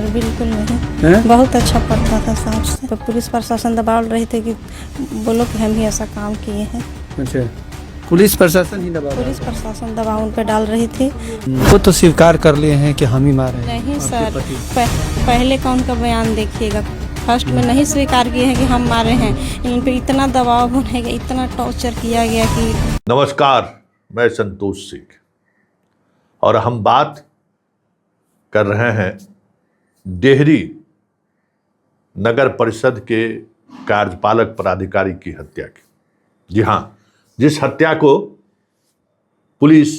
Sir बिल्कुल नहीं। बहुत अच्छा पढ़ता था साहब से, तो पुलिस प्रशासन दबाव रहे थे कि बोलो कि हम ही ऐसा काम किए हैं। अच्छा, पुलिस प्रशासन ही दबाव? पुलिस प्रशासन दबाव उन पर डाल रही थी। वो तो स्वीकार कर लिए हैं कि हम ही मारे हैं। नहीं सर, पहले का उनका बयान देखिएगा, फर्स्ट में नहीं स्वीकार किए हैं कि हम मारे हैं। इन पे इतना दबाव होने गया, इतना टॉर्चर किया गया कि। नमस्कार, मैं संतोष सिंह और हम बात कर रहे हैं डेहरी नगर परिषद के कार्यपालक पदाधिकारी की हत्या की। जी हाँ, जिस हत्या को पुलिस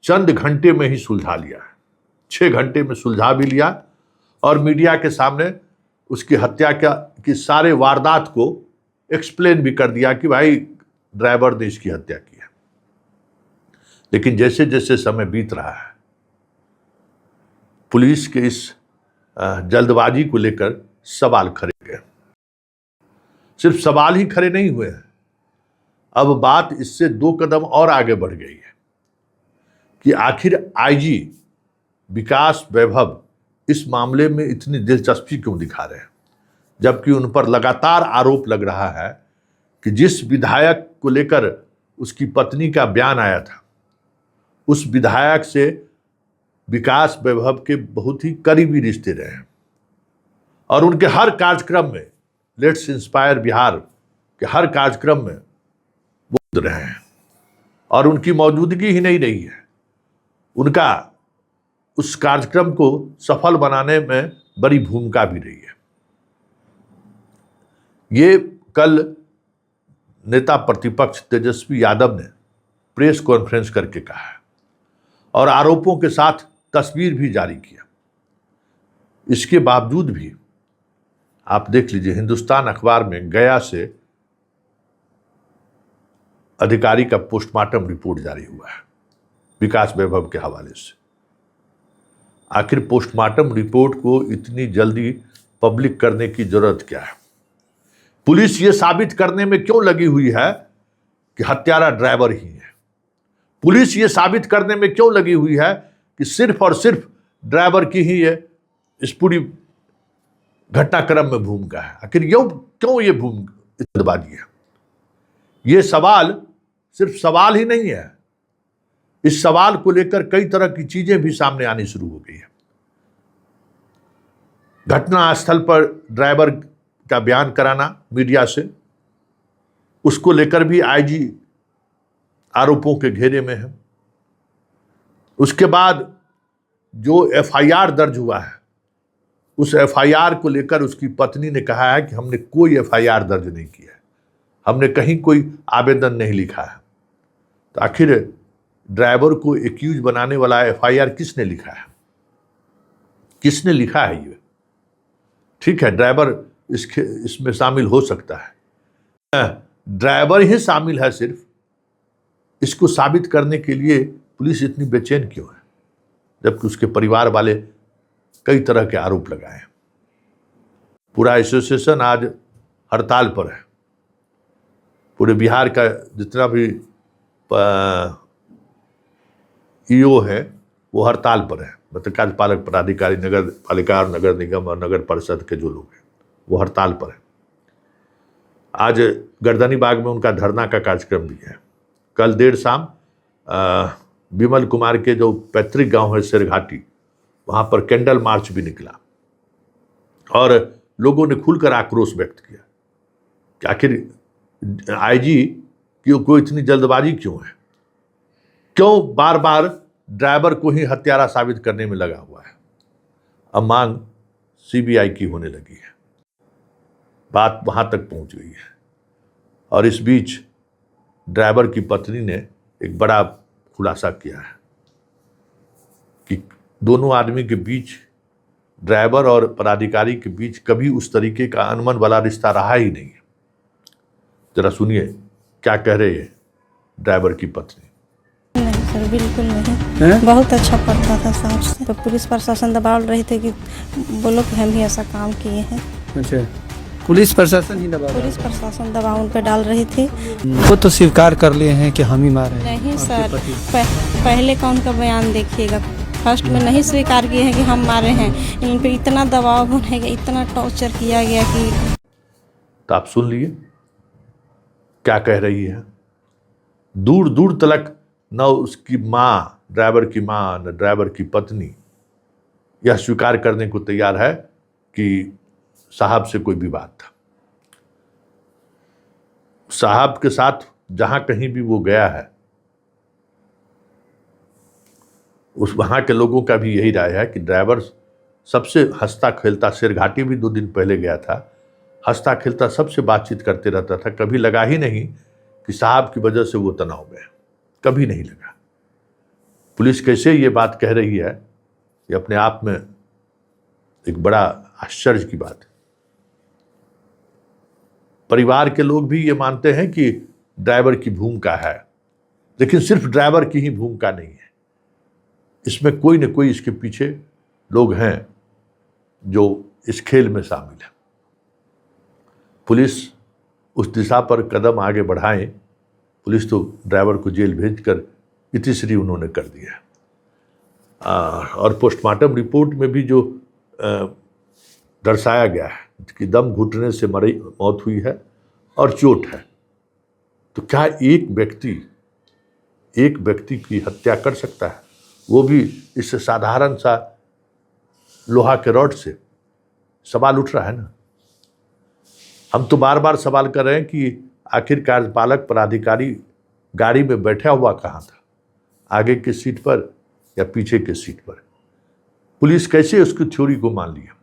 चंद घंटे में ही सुलझा लिया है, 6 घंटे में सुलझा भी लिया और मीडिया के सामने उसकी हत्या की सारे वारदात को एक्सप्लेन भी कर दिया कि भाई ड्राइवर ने इसकी हत्या की है। लेकिन जैसे जैसे समय बीत रहा है, पुलिस के इस जल्दबाजी को लेकर सवाल खड़े गए। सिर्फ सवाल ही खड़े नहीं हुए हैं, अब बात इससे 2 कदम और आगे बढ़ गई है कि आखिर आईजी विकास वैभव इस मामले में इतनी दिलचस्पी क्यों दिखा रहे हैं, जबकि उन पर लगातार आरोप लग रहा है कि जिस विधायक को लेकर उसकी पत्नी का बयान आया था, उस विधायक से विकास वैभव के बहुत ही करीबी रिश्ते रहे हैं और उनके हर कार्यक्रम में, लेट्स इंस्पायर बिहार के हर कार्यक्रम में वो रहे हैं और उनकी मौजूदगी ही नहीं रही है, उनका उस कार्यक्रम को सफल बनाने में बड़ी भूमिका भी रही है। ये कल नेता प्रतिपक्ष तेजस्वी यादव ने प्रेस कॉन्फ्रेंस करके कहा है और आरोपों के साथ तस्वीर भी जारी किया। इसके बावजूद भी आप देख लीजिए, हिंदुस्तान अखबार में गया से अधिकारी का पोस्टमार्टम रिपोर्ट जारी हुआ है विकास वैभव के हवाले से। आखिर पोस्टमार्टम रिपोर्ट को इतनी जल्दी पब्लिक करने की जरूरत क्या है? पुलिस ये साबित करने में क्यों लगी हुई है कि हत्यारा ड्राइवर ही है? पुलिस ये साबित करने में क्यों लगी हुई है कि सिर्फ और सिर्फ ड्राइवर की ही है इस पूरी घटनाक्रम में भूमिका है? आखिर क्यों ये जल्दबाजी है? ये सवाल सिर्फ सवाल ही नहीं है, इस सवाल को लेकर कई तरह की चीजें भी सामने आनी शुरू हो गई है। घटनास्थल पर ड्राइवर का बयान कराना मीडिया से, उसको लेकर भी आईजी आरोपों के घेरे में है। उसके बाद जो एफआईआर दर्ज हुआ है, उस एफआईआर को लेकर उसकी पत्नी ने कहा है कि हमने कोई एफआईआर दर्ज नहीं किया है, हमने कहीं कोई आवेदन नहीं लिखा है। तो आखिर ड्राइवर को एक्यूज बनाने वाला एफआईआर किसने लिखा है? किसने लिखा है ये? ठीक है, ड्राइवर इसमें शामिल हो सकता है, ड्राइवर ही शामिल है सिर्फ, इसको साबित करने के लिए पुलिस इतनी बेचैन क्यों है, जबकि उसके परिवार वाले कई तरह के आरोप लगाए हैं। पूरा एसोसिएशन आज हड़ताल पर है, पूरे बिहार का जितना भी ईओ है वो हड़ताल पर है, मतलब कार्यपालक पदाधिकारी, नगर पालिका और नगर निगम और नगर परिषद के जो लोग हैं वो हड़ताल पर है। आज गर्दनी बाग में उनका धरना का कार्यक्रम भी है। कल देर शाम विमल कुमार के जो पैतृक गांव है शेरघाटी, वहां पर कैंडल मार्च भी निकला और लोगों ने खुलकर आक्रोश व्यक्त किया कि आखिर आईजी को इतनी जल्दबाजी क्यों है, क्यों बार बार ड्राइवर को ही हत्यारा साबित करने में लगा हुआ है। अब मांग सीबीआई की होने लगी है, बात वहां तक पहुंच गई है और इस बीच ड्राइवर की पत्नी ने एक बड़ा खुलासा किया है कि दोनों आदमी के बीच, ड्राइवर और पदाधिकारी के बीच कभी उस तरीके का अनमन वाला रिश्ता रहा ही नहीं है। जरा सुनिए क्या कह रहे हैं ड्राइवर की पत्नी। नहीं सर बिल्कुल नहीं। बहुत अच्छा पढ़ता था साहब से, तो पुलिस प्रशासन दबाव रहे थे कि बोलो कि हम ही ऐसा काम किए हैं। अच्छा, पुलिस प्रशासन ही दबाव? पुलिस प्रशासन दबाव उन पर डाल रही थी। वो तो स्वीकार कर लिए हैं कि हम ही मारे हैं। नहीं सर, पहले का उनका बयान देखिएगा, फर्स्ट में नहीं स्वीकार किए हैं कि हम मारे हैं। इन पे इतना दबाव बनाया, इतना टॉर्चर किया गया कि तो आप सुन लिए क्या कह रही है। दूर दूर तक न उसकी माँ, ड्राइवर की माँ, न ड्राइवर की पत्नी यह स्वीकार करने को तैयार है कि साहब से कोई विवाद था। साहब के साथ जहां कहीं भी वो गया है, उस वहां के लोगों का भी यही राय है कि ड्राइवर सबसे हंसता खेलता, शेरघाटी भी 2 दिन पहले गया था, हंसता खेलता सबसे बातचीत करते रहता था। कभी लगा ही नहीं कि साहब की वजह से वो तनाव में है, कभी नहीं लगा। पुलिस कैसे ये बात कह रही है, ये अपने आप में एक बड़ा आश्चर्य की बात है। परिवार के लोग भी ये मानते हैं कि ड्राइवर की भूमिका है, लेकिन सिर्फ ड्राइवर की ही भूमिका नहीं है, इसमें कोई न कोई इसके पीछे लोग हैं जो इस खेल में शामिल है। पुलिस उस दिशा पर कदम आगे बढ़ाए। पुलिस तो ड्राइवर को जेल भेजकर इतिश्री उन्होंने कर दिया। और पोस्टमार्टम रिपोर्ट में भी जो दर्शाया गया है कि दम घुटने से मौत हुई है और चोट है, तो क्या एक व्यक्ति की हत्या कर सकता है, वो भी इस साधारण सा लोहा के रॉड से? सवाल उठ रहा है ना। हम तो बार बार सवाल कर रहे हैं कि आखिर कार्यपालक पदाधिकारी गाड़ी में बैठा हुआ कहाँ था, आगे की सीट पर या पीछे के सीट पर? पुलिस कैसे उसकी थ्योरी को मान लिया?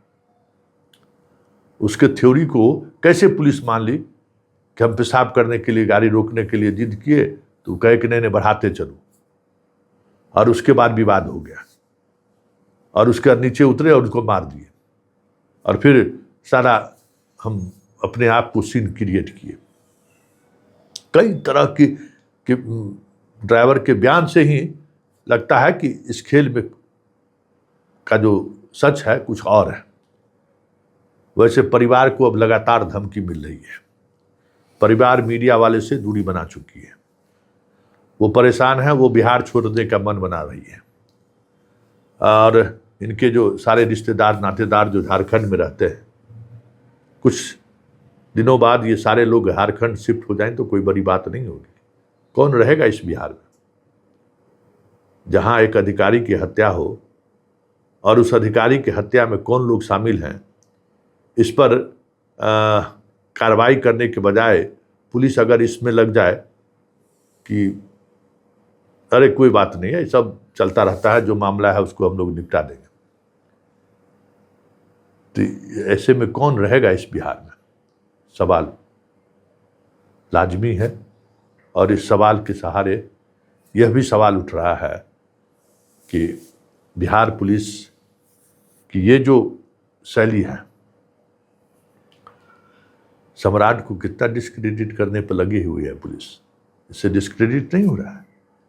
उसके थ्योरी को कैसे पुलिस मान ली कि हम पेशाब करने के लिए गाड़ी रोकने के लिए जिद किए तो कहे कि नहीं बढ़ाते चलो, और उसके बाद विवाद हो गया और उसके नीचे उतरे और उसको मार दिए, और फिर सारा हम अपने आप को सीन क्रिएट किए। कई तरह की ड्राइवर के बयान से ही लगता है कि इस खेल में का जो सच है कुछ और है। वैसे परिवार को अब लगातार धमकी मिल रही है। परिवार मीडिया वाले से दूरी बना चुकी है, वो परेशान है, वो बिहार छोड़ने का मन बना रही है। और इनके जो सारे रिश्तेदार नातेदार जो झारखंड में रहते हैं, कुछ दिनों बाद ये सारे लोग झारखंड शिफ्ट हो जाएं तो कोई बड़ी बात नहीं होगी। कौन रहेगा इस बिहार में जहां एक अधिकारी की हत्या हो, और उस अधिकारी की हत्या में कौन लोग शामिल हैं, इस पर कार्रवाई करने के बजाय पुलिस अगर इसमें लग जाए कि अरे कोई बात नहीं है, सब चलता रहता है, जो मामला है उसको हम लोग निपटा देंगे, तो ऐसे में कौन रहेगा इस बिहार में? सवाल लाजमी है। और इस सवाल के सहारे यह भी सवाल उठ रहा है कि बिहार पुलिस की ये जो शैली है, सम्राट को कितना डिस्क्रेडिट करने पर लगी हुई है पुलिस, इससे डिस्क्रेडिट नहीं हो रहा है।